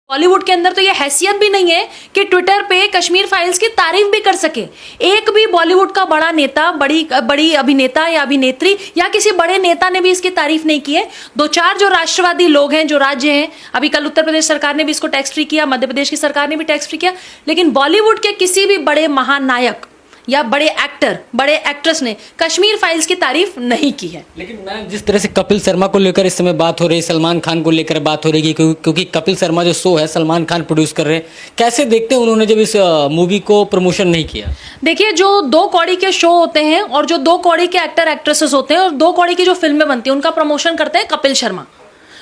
बॉलीवुड के अंदर तो ये हैसियत भी नहीं है कि ट्विटर पे कश्मीर फाइल्स की तारीफ भी कर सके। एक भी बॉलीवुड का बड़ा नेता, बड़ी अभिनेता या अभिनेत्री या किसी बड़े नेता ने भी इसकी तारीफ नहीं की है। दो चार जो राष्ट्रवादी लोग हैं, जो राज्य हैं, अभी कल उत्तर प्रदेश सरकार ने भी इसको टैक्स फ्री किया, मध्य प्रदेश की सरकार ने भी टैक्स फ्री किया, लेकिन बॉलीवुड के किसी भी बड़े महानायक या बड़े एक्टर, बड़े एक्ट्रेस ने कश्मीर फाइल्स की तारीफ नहीं की है। लेकिन मैं जिस तरह से कपिल शर्मा को लेकर इस समय बात हो रही है, सलमान खान को लेकर बात हो रही है, क्योंकि कपिल शर्मा जो शो है सलमान खान प्रोड्यूस कर रहे हैं, कैसे देखते हैं उन्होंने जब इस मूवी को प्रमोशन नहीं किया? देखिए, जो दो कौड़ी के शो होते हैं और जो दो कौड़ी के एक्टर एक्ट्रेसेस होते हैं और दो कौड़ी की जो फिल्में बनती हैं, उनका प्रमोशन करते हैं कपिल शर्मा,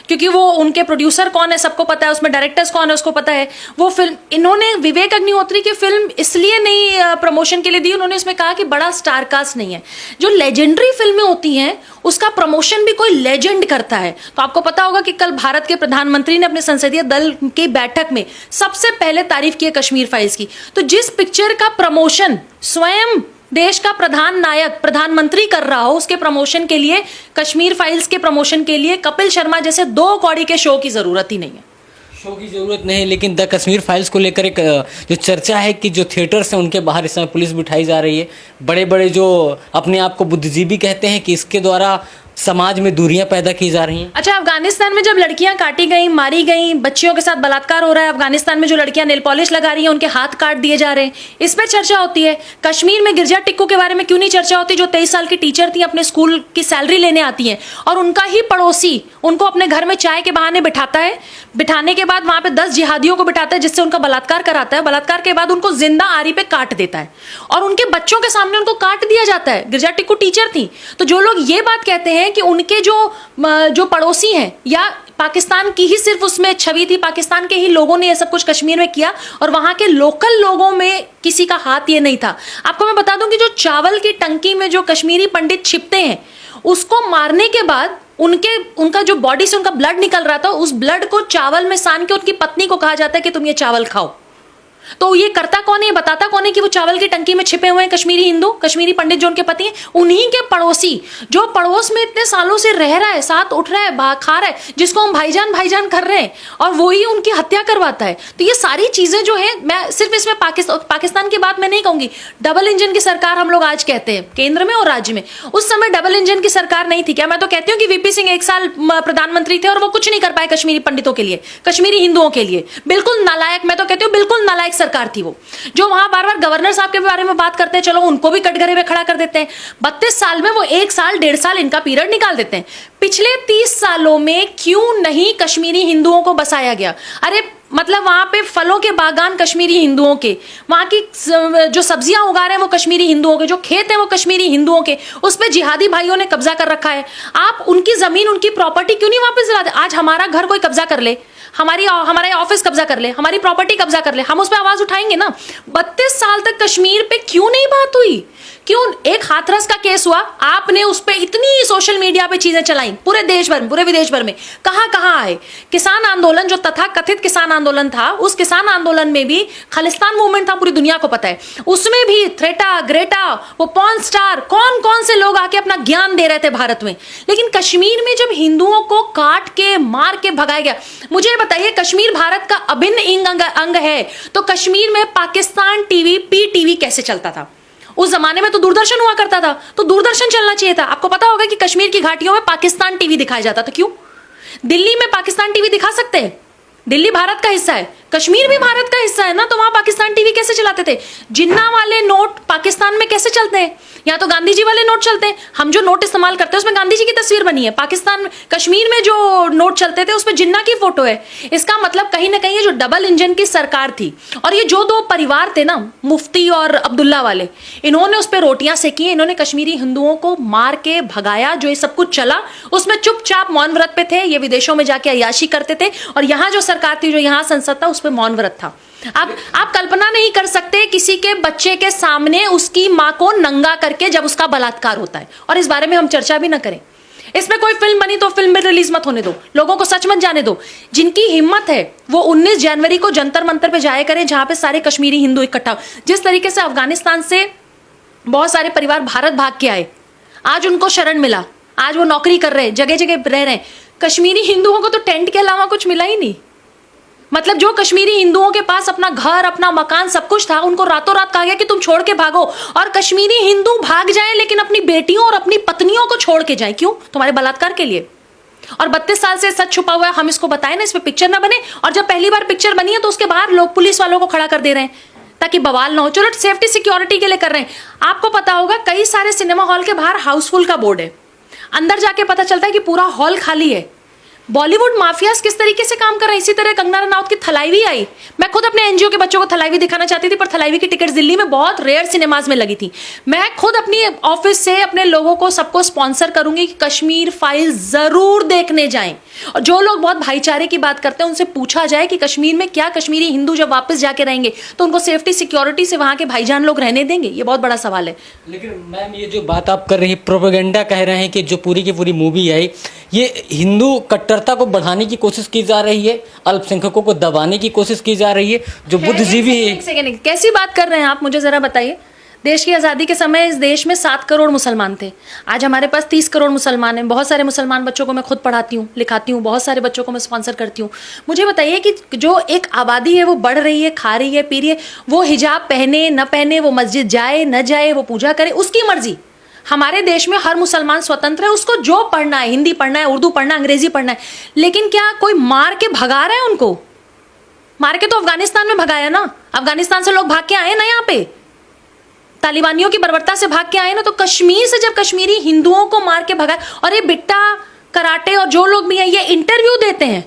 क्योंकि वो उनके प्रोड्यूसर कौन है सबको पता है, उसमें डायरेक्टर्स कौन है उसको पता है। वो फिल्म इन्होंने विवेक अग्निहोत्री की फिल्म इसलिए नहीं प्रमोशन के लिए दी, उन्होंने इसमें कहा कि बड़ा स्टार कास्ट नहीं है। जो लेजेंडरी फिल्में होती हैं उसका प्रमोशन भी कोई लेजेंड करता है। तो आपको पता होगा कि कल भारत के प्रधानमंत्री ने अपने संसदीय दल की बैठक में सबसे पहले तारीफ की है कश्मीर फाइल्स की। तो जिस पिक्चर का प्रमोशन स्वयं देश का प्रधान नायक प्रधानमंत्री कर रहा हो, उसके प्रमोशन के लिए, कश्मीर फाइल्स के प्रमोशन के लिए कपिल शर्मा जैसे दो कौड़ी के शो की जरूरत ही नहीं है। शो की जरूरत नहीं, लेकिन द कश्मीर फाइल्स को लेकर एक जो चर्चा है कि जो थिएटर्स हैं उनके बाहर इस समय पुलिस बिठाई जा रही है। बड़े बड़े जो अपने आप को बुद्धिजीवी कहते हैं कि इसके द्वारा समाज में दूरियां पैदा की जा रही हैं। अच्छा, अफगानिस्तान में जब लड़कियां काटी गई, मारी गई, बच्चियों के साथ बलात्कार हो रहा है, अफगानिस्तान में जो लड़कियां नेल पॉलिश लगा रही हैं उनके हाथ काट दिए जा रहे हैं, इस पे चर्चा होती है। कश्मीर में गिरजा टिक्कू के बारे में क्यों नहीं चर्चा होती, जो 23 साल की टीचर थी, अपने स्कूल की सैलरी लेने आती हैं और उनका ही पड़ोसी उनको अपने घर में चाय के बहाने बिठाता है, बिठाने के बाद वहां पे 10 जिहादियों को बिठाता है जिससे उनका बलात्कार कराता है, बलात्कार के बाद उनको जिंदा आरी पे काट देता है और उनके बच्चों के सामने उनको काट दिया जाता है। गिरजा टिक्कू टीचर थी। तो जो लोग ये बात कहते हैं कि उनके जो पड़ोसी हैं या पाकिस्तान की ही सिर्फ उसमें छवि थी, पाकिस्तान के ही लोगों ने ये सब कुछ कश्मीर में किया और वहां के लोकल लोगों में किसी का हाथ ये नहीं था। आपको मैं बता दूं कि जो चावल की टंकी में जो कश्मीरी पंडित छिपते हैं, उसको मारने के बाद उनका जो बॉडी से उनका ब्लड निकल रहा था, उस ब्लड को चावल में सान के उनकी पत्नी को कहा जाता है कि तुम ये चावल खाओ। तो ये करता कौन है, ये बताता कौन है कि वो चावल की टंकी में छिपे हुए हैं कश्मीरी हिंदू, कश्मीरी पंडित जो उनके पति हैं, उन्हीं के पड़ोसी जो पड़ोस में इतने सालों से रह रहा है, साथ उठ रहा है, खा रहा है, जिसको हम भाईजान भाईजान कर रहे हैं, और वो ही उनकी हत्या करवाता है। तो ये सारी चीजें जो है, मैं सिर्फ इसमें पाकिस्तान की बात मैं नहीं कहूंगी। डबल इंजन की सरकार हम लोग आज कहते हैं केंद्र में और राज्य में, उस समय डबल इंजन की सरकार नहीं थी क्या? मैं तो कहती हूँ कि वीपी सिंह 1 साल प्रधानमंत्री थे और वो कुछ नहीं कर पाए कश्मीरी पंडितों के लिए, कश्मीरी हिंदुओं के लिए। बिल्कुल नालायक, मैं तो कहती हूँ बिल्कुल नालायक सरकार थी वो, जो वहां बार बार गवर्नर साहब के बारे में बात करते हैं, चलो उनको भी कटघरे में खड़ा कर देते हैं। 32 साल में वो 1 साल 1.5 साल इनका पीरियड निकाल देते हैं। पिछले 30 सालों में क्यों नहीं कश्मीरी हिंदुओं को बसाया गया? अरे मतलब वहां पे फलों के बागान कश्मीरी हिंदुओं के, वहां की जो सब्जियां उगा रहे हैं वो कश्मीरी हिंदुओं के, जो खेत है वो कश्मीरी हिंदुओं के, उस पे जिहादी भाइयों ने कब्जा कर रखा है। आप उनकी जमीन, उनकी प्रॉपर्टी क्यों नहीं वापस दिलाते? आज हमारा घर कोई कब्जा कर ले, हमारा ऑफिस कब्जा कर ले, हमारी प्रॉपर्टी कब्जा कर ले, हम उस पर आवाज उठाएंगे ना। 32 साल तक कश्मीर पे क्यों नहीं बात हुई? क्यों? एक हाथरस का केस हुआ, आपने उस पर इतनी सोशल मीडिया पे चीजें चलाई, पूरे देश भर में, पूरे विदेश भर में, कहां कहां आए। किसान आंदोलन जो तथाकथित किसान आंदोलन था, उस किसान आंदोलन में भी खालिस्तान मूवमेंट था, पूरी दुनिया को पता है। उसमें भी थ्रेटा, ग्रेटा, वो पॉर्न स्टार, कौन कौन से लोग आके अपना ज्ञान दे रहे थे भारत में। लेकिन कश्मीर में जब हिंदुओं को काट के मार के भगाया गया, मुझे बताइए, कश्मीर भारत का अभिन्न अंग है, तो कश्मीर में पाकिस्तान टीवी, पीटीवी कैसे चलता था? उस जमाने में तो दूरदर्शन हुआ करता था, तो दूरदर्शन चलना चाहिए था। आपको पता होगा कि कश्मीर की घाटियों में पाकिस्तान टीवी दिखाया जाता था। क्यों? दिल्ली में पाकिस्तान टीवी दिखा सकते हैं, दिल्ली भारत का हिस्सा है, कश्मीर भी भारत का हिस्सा है ना, तो वहां पाकिस्तान टीवी कैसे चलाते थे? जिन्ना वाले नोट पाकिस्तान में कैसे चलते हैं? या तो गांधी जी वाले नोट चलते हैं। हम जो नोट इस्तेमाल करते हैं उसमें गांधी जी की तस्वीर बनी है। पाकिस्तान, कश्मीर में जो नोट चलते थे उसमें जिन्ना की फोटो है। इसका मतलब कहीं ना कहीं ये जो डबल इंजन की सरकार थी और ये जो दो परिवार थे ना, मुफ्ती और अब्दुल्ला वाले, इन्होंने उस पर रोटियां सेकी, इन्होंने कश्मीरी हिंदुओं को मार के भगाया। जो ये सब कुछ चला उसमें चुपचाप मौन व्रत पे थे, ये विदेशों में जाके अय्याशी करते थे, और यहाँ जो सरकार थी, जो यहाँ संसद था, उस पर मौन व्रत था। आप कल्पना नहीं कर सकते किसी के बच्चे के सामने उसकी मां को नंगा करके जब उसका बलात्कार होता है, और इस बारे में हम चर्चा भी ना करें। इसमें कोई फिल्म बनी तो फिल्म में रिलीज मत होने दो, लोगों को सच मत जाने दो। जिनकी हिम्मत है वो 19 जनवरी को जंतर मंतर पे जाया करें, जहां पे सारे कश्मीरी हिंदू इकट्ठा। जिस तरीके से अफगानिस्तान से बहुत सारे परिवार भारत भाग के आए, आज उनको शरण मिला, आज वो नौकरी कर रहे हैं, जगह जगह रह रहे हैं। कश्मीरी हिंदुओं को तो टेंट के अलावा कुछ मिला ही नहीं। मतलब जो कश्मीरी हिंदुओं के पास अपना घर, अपना मकान, सब कुछ था, उनको रातों रात कहा गया कि तुम छोड़ के भागो। और कश्मीरी हिंदू भाग जाएं लेकिन अपनी बेटियों और अपनी पत्नियों को छोड़ के जाएं। क्यों? तुम्हारे बलात्कार के लिए। और 32 साल से सच छुपा हुआ है, हम इसको बताएं ना, इस पे पिक्चर ना बने। और जब पहली बार पिक्चर बनी है तो उसके बाहर लोग पुलिस वालों को खड़ा कर दे रहे हैं ताकि बवाल ना हो। चलो सेफ्टी सिक्योरिटी के लिए कर रहे हैं। आपको पता होगा कई सारे सिनेमा हॉल के बाहर हाउसफुल का बोर्ड है, अंदर जाके पता चलता है कि पूरा हॉल खाली है। बॉलीवुड माफियाज किस तरीके से काम कर रहे हैं। इसी तरह कंगना रनौत की थलाईवी आई। मैं खुद अपने एनजीओ के बच्चों को थलाईवी दिखाना चाहती थी, पर थलाईवी की टिकट दिल्ली में बहुत रेयर सिनेमाज में लगी थी। मैं खुद अपनी ऑफिस से अपने लोगों को सबको स्पॉन्सर करूंगी कि कश्मीर फाइल जरूर देखने जाएं। और जो लोग बहुत भाईचारे की बात करते हैं उनसे पूछा जाए कि कश्मीर में क्या कश्मीरी हिंदू जब वापस जाके रहेंगे तो उनको सेफ्टी सिक्योरिटी से वहां के भाईजान लोग रहने देंगे? ये बहुत बड़ा सवाल है। लेकिन मैम ये जो बात आप कर रही है, प्रोपेगेंडा कह रहे हैं कि जो पूरी की पूरी मूवी आई ये हिंदू कट्टरता को बढ़ाने की कोशिश की जा रही है, अल्पसंख्यकों को दबाने की कोशिश की जा रही है। जो बुद्धिजीवी है, एक सेकंड, कैसी बात कर रहे हैं आप, मुझे जरा बताइए। देश की आज़ादी के समय इस देश में 7 करोड़ मुसलमान थे। आज हमारे पास 30 करोड़ मुसलमान हैं। बहुत सारे मुसलमान बच्चों को मैं खुद पढ़ाती हूँ, लिखाती हूँ, बहुत सारे बच्चों को मैं स्पॉन्सर करती हूँ। मुझे बताइए कि जो एक आबादी है वो बढ़ रही है, खा रही है, पी रही है, वो हिजाब पहने न पहने, वो मस्जिद जाए न जाए, वो पूजा करे, उसकी मर्जी। हमारे देश में हर मुसलमान स्वतंत्र है, उसको जो पढ़ना है, हिंदी पढ़ना है, उर्दू पढ़ना है, अंग्रेजी पढ़ना है। लेकिन क्या कोई मार के भगा रहा है उनको? मार के तो अफगानिस्तान में भगाया ना। अफगानिस्तान से लोग भाग के आए ना, यहाँ पे तालिबानियों की बर्बरता से भाग के आए ना। तो कश्मीर से जब कश्मीरी हिंदुओं को मार के भगाए, और ये बिट्टा कराटे और जो लोग भी हैं ये इंटरव्यू देते हैं,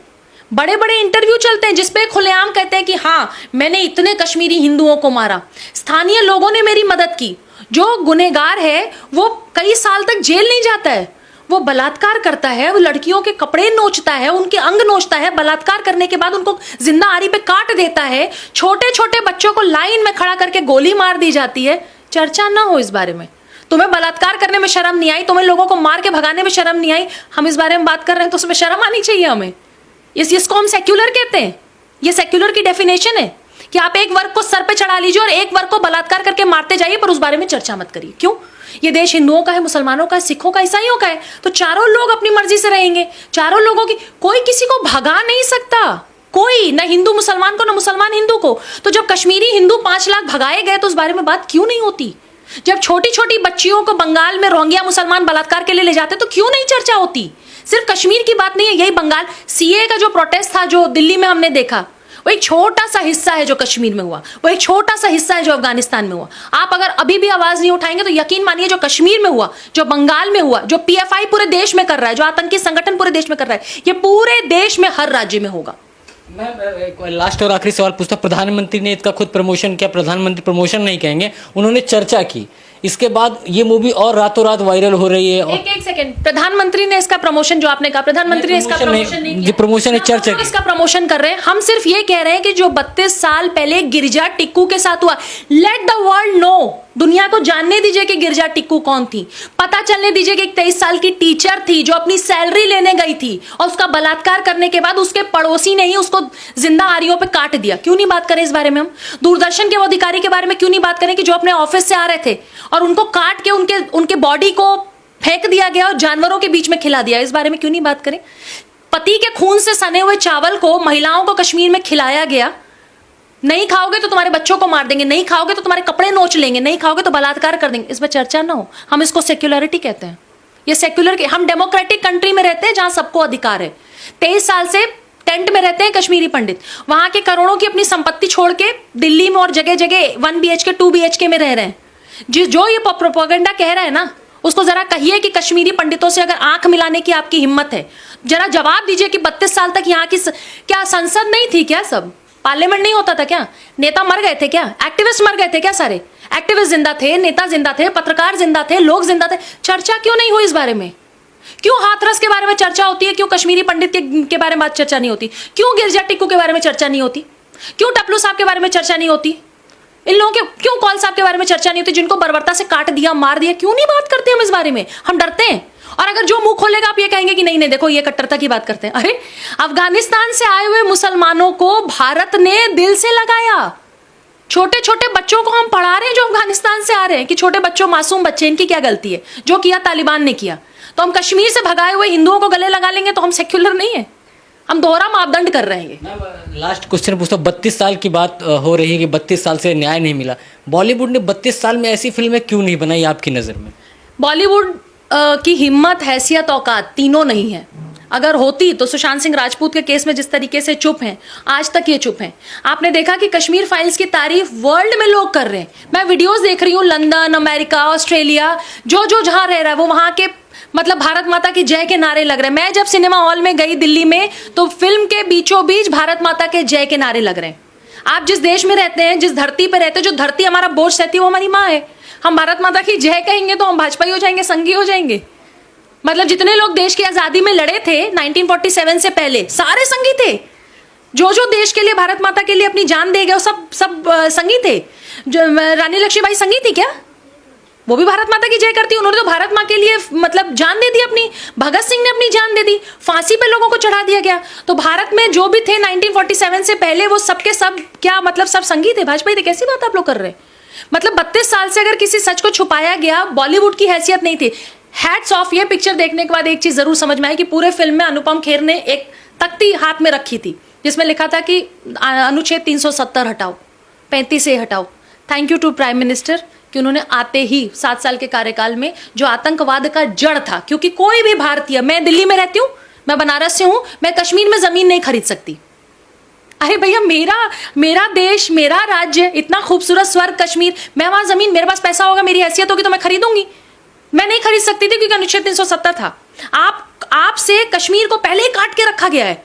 बड़े बड़े इंटरव्यू चलते हैं जिसपे खुलेआम कहते हैं कि हाँ मैंने इतने कश्मीरी हिंदुओं को मारा, स्थानीय लोगों ने मेरी मदद की। जो गुनहगार है वो कई साल तक जेल नहीं जाता है, वो बलात्कार करता है, वो लड़कियों के कपड़े नोचता है, उनके अंग नोचता है, बलात्कार करने के बाद उनको जिंदा आरी पे काट देता है, छोटे छोटे बच्चों को लाइन में खड़ा करके गोली मार दी जाती है। चर्चा ना हो इस बारे में। तुम्हें बलात्कार करने में शर्म नहीं आई, तुम्हें लोगों को मार के भगाने में शर्म नहीं आई, हम इस बारे में बात कर रहे हैं तो उसमें शर्म आनी चाहिए हमें। इसको हम सेक्युलर कहते हैं। ये सेक्युलर की डेफिनेशन है कि आप एक वर्ग को सर पे चढ़ा लीजिए और एक वर्ग को बलात्कार करके मारते जाइए, पर उस बारे में चर्चा मत करिए। क्यों? ये देश हिंदुओं का है, मुसलमानों का है, सिखों का, ईसाइयों का है, तो चारों लोग अपनी मर्जी से रहेंगे। चारों लोगों की, कोई किसी को भगा नहीं सकता, कोई, ना हिंदू मुसलमान को ना मुसलमान हिंदू को। तो जब कश्मीरी हिंदू 5 लाख भगाए गए तो उस बारे में बात क्यों नहीं होती? जब छोटी छोटी बच्चियों को बंगाल में रोहिंग्या मुसलमान बलात्कार के लिए ले जाते तो क्यों नहीं चर्चा होती? सिर्फ कश्मीर की बात नहीं है, यही बंगाल सीए का जो प्रोटेस्ट था जो दिल्ली में हमने देखा, वो एक छोटा सा हिस्सा है जो कश्मीर में हुआ, वो एक छोटा सा हिस्सा है जो अफगानिस्तान में हुआ। आप अगर अभी भी आवाज नहीं उठाएंगे तो यकीन मानिए जो कश्मीर में हुआ, जो बंगाल में हुआ, जो पीएफआई पूरे देश में कर रहा है, जो आतंकी संगठन पूरे देश में कर रहा है, ये पूरे देश में हर राज्य में होगा। मैं लास्ट और आखिरी सवाल पूछता, प्रधानमंत्री ने इसका खुद प्रमोशन किया, प्रधानमंत्री प्रमोशन नहीं कहेंगे, उन्होंने चर्चा की, इसके बाद ये मूवी और रातों रात वायरल हो रही है। एक सेकंड, प्रधानमंत्री ने इसका प्रमोशन, जो आपने कहा प्रधानमंत्री ने इसका प्रमोशन नहीं किया, प्रमोशन है, चर्चा की। इसका प्रमोशन कर रहे हैं। हम सिर्फ ये कह रहे हैं कि जो 32 साल पहले गिरजा टिक्कू के साथ हुआ, लेट द वर्ल्ड नो, दुनिया को जानने दीजिए कि गिरजा टिक्कू कौन थी। पता चलने दीजिए कि एक 23 साल की टीचर थी जो अपनी सैलरी लेने गई थी और उसका बलात्कार करने के बाद उसके पड़ोसी ने ही उसको जिंदा आरियों पे काट दिया। क्यों नहीं बात करें इस बारे में? हम दूरदर्शन के वो अधिकारी के बारे में क्यों नहीं बात करें कि जो अपने ऑफिस से आ रहे थे और उनको काट के उनके बॉडी को फेंक दिया गया और जानवरों के बीच में खिला दिया? इस बारे में क्यों नहीं बात करें? पति के खून से सने हुए चावल को महिलाओं को कश्मीर में खिलाया गया। नहीं खाओगे तो तुम्हारे बच्चों को मार देंगे, नहीं खाओगे तो तुम्हारे कपड़े नोच लेंगे, नहीं खाओगे तो बलात्कार कर देंगे। इस पर चर्चा ना हो। हम इसको सेक्युलरिटी कहते हैं। ये सेक्युलर के, हम डेमोक्रेटिक कंट्री में रहते हैं जहां सबको अधिकार है। 23 साल से टेंट में रहते हैं कश्मीरी पंडित, वहां के करोड़ों की अपनी संपत्ति छोड़ के दिल्ली में और जगह जगह 1 BHK 2 BHK में रह रहे हैं। जो ये प्रोपेगेंडा कह रहा है ना, उसको जरा कहिए कि कश्मीरी पंडितों से अगर आंख मिलाने की आपकी हिम्मत है, जरा जवाब दीजिए कि 32 साल तक यहाँ की क्या संसद नहीं थी क्या? सब पार्लियामेंट नहीं होता था क्या? नेता मर गए थे क्या? एक्टिविस्ट मर गए थे क्या? सारे एक्टिविस्ट जिंदा थे, नेता जिंदा थे, पत्रकार जिंदा थे, लोग जिंदा थे। चर्चा क्यों नहीं हुई इस बारे में? क्यों हाथरस के बारे में चर्चा होती है? क्यों कश्मीरी पंडित के बारे में चर्चा नहीं होती? क्यों गिरजा टिक्कू के बारे में चर्चा नहीं होती? क्यों टपलू साहब के बारे में चर्चा नहीं होती? इन लोगों के क्यों कौल साहब के बारे में चर्चा नहीं होती, जिनको बर्बरता से काट दिया, मार दिया? क्यों नहीं बात करते हम इस बारे में? हम डरते हैं। और अगर जो मुंह खोलेगा आप ये कहेंगे कि नहीं नहीं देखो ये कट्टरता की बात करते हैं। अरे अफगानिस्तान से आए हुए मुसलमानों को भारत ने दिल से लगाया। छोटे छोटे बच्चों को हम पढ़ा रहे हैं जो अफगानिस्तान से आ रहे हैं कि छोटे बच्चों, मासूम बच्चे, इनकी क्या गलती है? जो किया तालिबान ने किया। तो हम कश्मीर से भगाए हुए हिंदुओं को गले लगा लेंगे तो हम सेक्युलर नहीं है? हम दोहरा मापदंड कर रहे हैं। मैं लास्ट क्वेश्चन पूछता हूँ, 32 साल की बात हो रही है कि 32 साल से न्याय नहीं मिला। बॉलीवुड ने 32 साल में ऐसी फिल्में क्यों नहीं बनाई आपकी नज़र में? बॉलीवुड की हिम्मत, हैसियत, औकात तीनों नहीं है। अगर होती तो सुशांत सिंह राजपूत के केस में जिस तरीके से चुप हैं, आज तक ये चुप हैं। आपने देखा कि कश्मीर फाइल्स की तारीफ वर्ल्ड में लोग कर रहे हैं। मैं वीडियोस देख रही हूँ, लंदन, अमेरिका, ऑस्ट्रेलिया, जो जहाँ रह रहा है वो वहाँ के मतलब भारत माता की जय के नारे लग रहे हैं। मैं जब सिनेमा हॉल में गई दिल्ली में तो फिल्म के बीचों बीच भारत माता के जय के नारे लग रहे हैं। आप जिस देश में रहते हैं, जिस धरती पर रहते हैं, जो धरती हमारा बोझ सहती है वो हमारी माँ है। हम भारत माता की जय कहेंगे तो हम भाजपाई हो जाएंगे, संघी हो जाएंगे। मतलब जितने लोग देश की आजादी में लड़े थे 1947 से पहले, सारे संगी थे। जो देश के लिए, भारत माता के लिए अपनी जान दे गए वो सब संगी थे। जो रानी लक्ष्मीबाई संगी थी क्या? वो भी भारत माता की जय करती। उन्होंने तो भारत माँ के लिए मतलब जान दे दी अपनी। भगत सिंह ने अपनी जान दे दी, फांसी पे लोगों को चढ़ा दिया गया। तो भारत में जो भी थे 1947 से पहले वो सबके सब क्या मतलब सब संगी थे, भाजपा थे। कैसी बात आप लोग कर रहे हैं? मतलब 32 साल से अगर किसी सच को छुपाया गया, बॉलीवुड की हैसियत नहीं थी। Hats off. ये पिक्चर देखने के बाद एक चीज जरूर समझ में आई कि पूरे फिल्म में अनुपम खेर ने एक तख्ती हाथ में रखी थी जिसमें लिखा था कि अनुच्छेद 370 हटाओ, 35 हटाओ। Thank you to prime minister कि उन्होंने आते ही 7 साल के कार्यकाल में जो आतंकवाद का जड़ था, क्योंकि कोई भी भारतीय, मैं दिल्ली में रहती हूँ, मैं बनारस से हूँ, मैं कश्मीर में जमीन नहीं खरीद सकती। अरे भैया, मेरा देश, मेरा राज्य, इतना खूबसूरत स्वर्ग कश्मीर, मैं वहां जमीन, मेरे पास पैसा होगा, मेरी हैसियत होगी तो मैं खरीदूंगी। मैं नहीं खरीद सकती थी क्योंकि अनुच्छेद 370 था। आपसे कश्मीर को पहले ही काट के रखा गया है।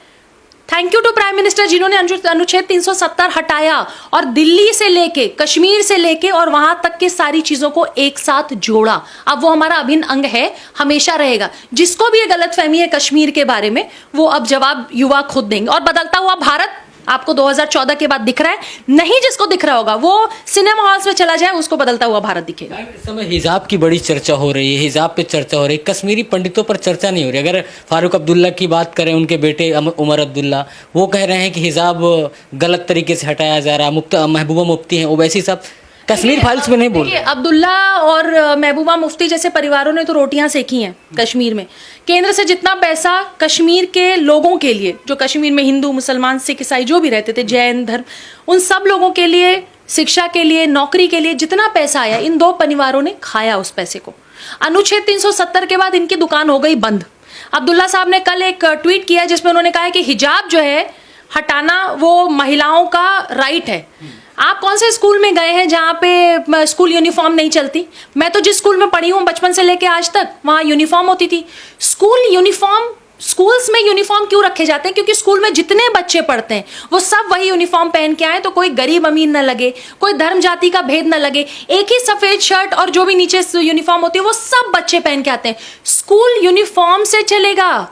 Thank you to prime minister जिन्होंने अनुच्छेद 370 हटाया और दिल्ली से लेके, कश्मीर से लेके और वहां तक के सारी चीजों को एक साथ जोड़ा। अब वो हमारा अभिन्न अंग है, हमेशा रहेगा। जिसको भी ये गलतफहमी है कश्मीर के बारे में, वो अब जवाब युवा खुद देंगे। और बदलता हुआ भारत आपको 2014 के बाद दिख रहा है? नहीं, जिसको दिख रहा होगा वो सिनेमा हॉल्स में चला जाए, उसको बदलता हुआ भारत दिखेगा। इस समय हिजाब की बड़ी चर्चा हो रही है, हिजाब पे चर्चा हो रही है, कश्मीरी पंडितों पर चर्चा नहीं हो रही। अगर फारूक अब्दुल्ला की बात करें, उनके बेटे उमर अब्दुल्ला, वो कह रहे हैं कि हिजाब गलत तरीके से हटाया जा रहा है। महबूबा मुफ्ती हैं, ओवैसी साहब कश्मीर फाइल्स में नहीं बोल रहे। अब्दुल्ला और महबूबा मुफ्ती जैसे परिवारों ने तो रोटियां सेकी हैं कश्मीर में। केंद्र से जितना पैसा कश्मीर के लोगों के लिए, जो कश्मीर में हिंदू, मुसलमान, सिख, ईसाई जो भी रहते थे, जैन धर्म, उन सब लोगों के लिए, शिक्षा के लिए, नौकरी के लिए जितना पैसा आया, इन दो परिवारों ने खाया उस पैसे को। अनुच्छेद 370 के बाद इनकी दुकान हो गई बंद। अब्दुल्ला साहब ने कल एक ट्वीट किया जिसमें उन्होंने कहा है कि हिजाब जो है हटाना वो महिलाओं का राइट है। आप कौन से स्कूल में गए हैं जहाँ पे स्कूल यूनिफॉर्म नहीं चलती? मैं तो जिस स्कूल में पढ़ी हूँ बचपन से लेके आज तक, वहाँ यूनिफॉर्म होती थी। स्कूल यूनिफॉर्म, स्कूल्स में यूनिफॉर्म क्यों रखे जाते हैं? क्योंकि स्कूल में जितने बच्चे पढ़ते हैं वो सब वही यूनिफॉर्म पहन के आए, तो कोई गरीब अमीर न लगे, कोई धर्म जाति का भेद न लगे। एक ही सफेद शर्ट और जो भी नीचे यूनिफॉर्म होती है वो सब बच्चे पहन के आते हैं। स्कूल यूनिफॉर्म से चलेगा।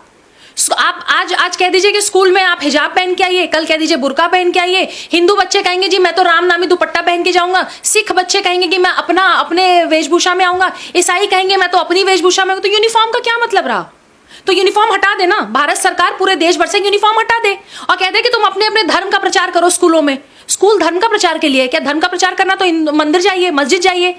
आप आज कह दीजिए कि स्कूल में आप हिजाब पहन के आइए, कल कह दीजिए बुर्का पहन के आइए। हिंदू बच्चे कहेंगे जी मैं तो राम नामी दुपट्टा पहन के जाऊंगा। सिख बच्चे कहेंगे कि मैं अपने वेशभूषा में आऊंगा। ईसाई कहेंगे मैं तो अपनी वेशभूषा में। तो यूनिफॉर्म का क्या मतलब रहा? तो यूनिफॉर्म हटा देना, भारत सरकार पूरे देश भर से यूनिफॉर्म हटा दे और कह दे कि तुम अपने अपने धर्म का प्रचार करो स्कूलों में। स्कूल धर्म का प्रचार के लिए क्या? धर्म का प्रचार करना तो मंदिर जाइए, मस्जिद जाइए,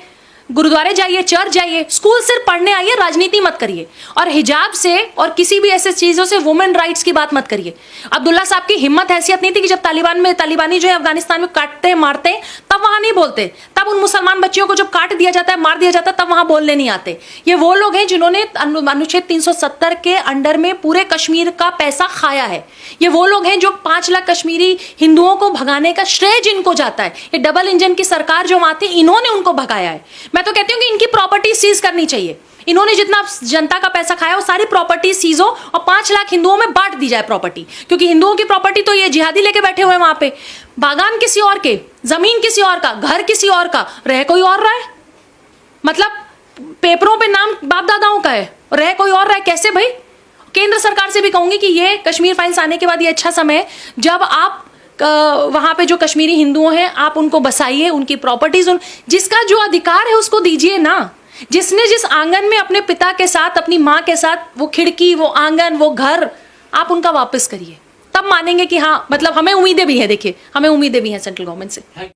गुरुद्वारे जाइए, चर्च जाइए। स्कूल सिर्फ पढ़ने आइए, राजनीति मत करिए। और हिजाब से और किसी भी ऐसे चीजों से वुमेन राइट्स की बात मत करिए। अब्दुल्ला साहब की हिम्मत हैसियत नहीं थी कि जब तालिबानी जो है अफगानिस्तान में काटते मारते तब वहां नहीं बोलते। तब उन मुसलमान बच्चियों को जब काट दिया जाता है, मार दिया जाता है, तब वहां बोलने नहीं आते। ये वो लोग हैं जिन्होंने अनुच्छेद 370 के अंडर में पूरे कश्मीर का पैसा खाया है। ये वो लोग हैं जो 5 लाख कश्मीरी हिंदुओं को भगाने का श्रेय जिनको जाता है। ये डबल इंजन की सरकार जो वहां थी, इन्होंने उनको भगाया है। मैं तो कहती हूँ कि इनकी प्रॉपर्टी सीज करनी चाहिए। इन्होंने जितना जनता का पैसा खाया वो सारी प्रॉपर्टी सीज हो और 5 लाख हिंदुओं में बांट दी जाए प्रॉपर्टी। क्योंकि हिंदुओं की प्रॉपर्टी तो ये जिहादी लेके बैठे हुए हैं वहां पे। बागान किसी और के, जमीन किसी और का, घर किसी और का, रह कोई और रहा है। मतलब पेपरों पे नाम बाप दादाओं का है, रह कोई और रहा है। कैसे भाई? केंद्र सरकार से भी कहूंगी कि ये कश्मीर फाइल्स आने के बाद ये अच्छा समय है जब आप वहां पे जो कश्मीरी हिंदुओं हैं आप उनको बसाइए, उनकी प्रॉपर्टीज, जिसका जो अधिकार है उसको दीजिए ना। जिसने जिस आंगन में अपने पिता के साथ, अपनी माँ के साथ वो खिड़की, वो आंगन, वो घर, आप उनका वापस करिए। तब मानेंगे कि हाँ, मतलब हमें उम्मीदें भी हैं। देखिए, हमें उम्मीदें भी हैं सेंट्रल गवर्नमेंट से।